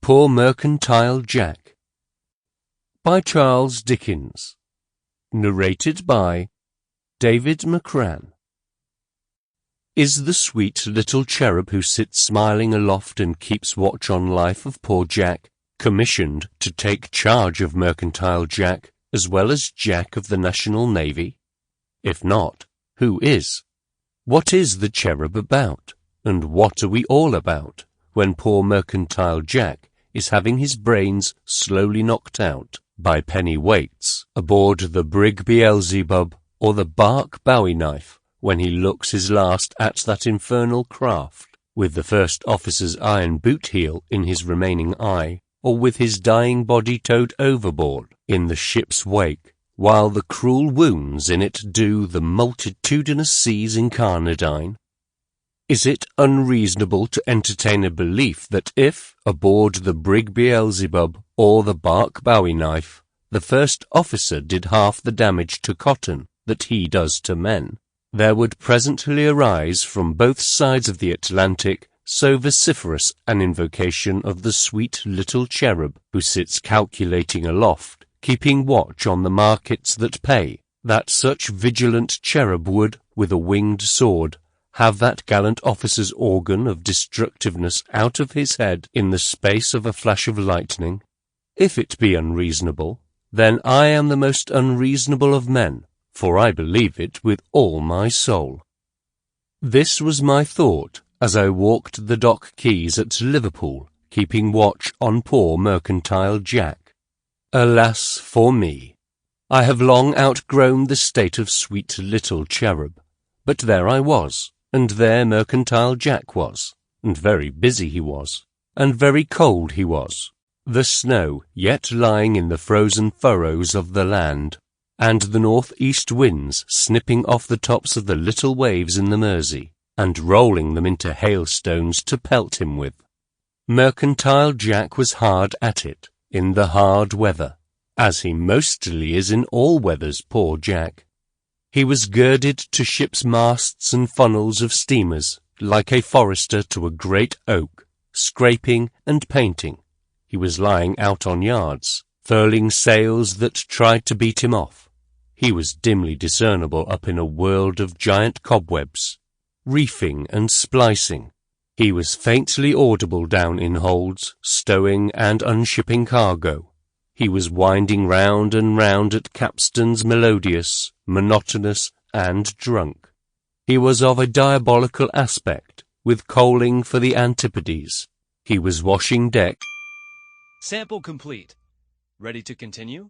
Poor Mercantile Jack by Charles Dickens. Narrated by David McCran. Is the sweet little cherub who sits smiling aloft and keeps watch on life of poor Jack commissioned to take charge of Mercantile Jack as well as Jack of the National Navy? If not, who is? What is the cherub about, and what are we all about, when poor Mercantile Jack is having his brains slowly knocked out by penny weights aboard the brig Beelzebub or the bark Bowie knife, when he looks his last at that infernal craft, with the first officer's iron boot heel in his remaining eye, or with his dying body towed overboard in the ship's wake, while the cruel wounds in it do the multitudinous seas incarnadine? Is it unreasonable to entertain a belief that if, aboard the brig Beelzebub or the bark Bowie knife, the first officer did half the damage to cotton that he does to men, there would presently arise from both sides of the Atlantic so vociferous an invocation of the sweet little cherub who sits calculating aloft, keeping watch on the markets that pay, that such vigilant cherub would, with a winged sword, have that gallant officer's organ of destructiveness out of his head in the space of a flash of lightning? If it be unreasonable, then I am the most unreasonable of men, for I believe it with all my soul. This was my thought as I walked the dock quays at Liverpool, keeping watch on poor Mercantile Jack. Alas for me! I have long outgrown the state of sweet little cherub, but there I was, and there Mercantile Jack was, and very busy he was, and very cold he was, the snow yet lying in the frozen furrows of the land, and the north-east winds snipping off the tops of the little waves in the Mersey, and rolling them into hailstones to pelt him with. Mercantile Jack was hard at it, in the hard weather, as he mostly is in all weathers, poor Jack. He was girded to ship's masts and funnels of steamers, like a forester to a great oak, scraping and painting. He was lying out on yards, furling sails that tried to beat him off. He was dimly discernible up in a world of giant cobwebs, reefing and splicing. He was faintly audible down in holds, stowing and unshipping cargo. He was winding round and round at capstans melodious, monotonous, and drunk. He was of a diabolical aspect, with coaling for the antipodes. He was washing deck. Sample complete. Ready to continue?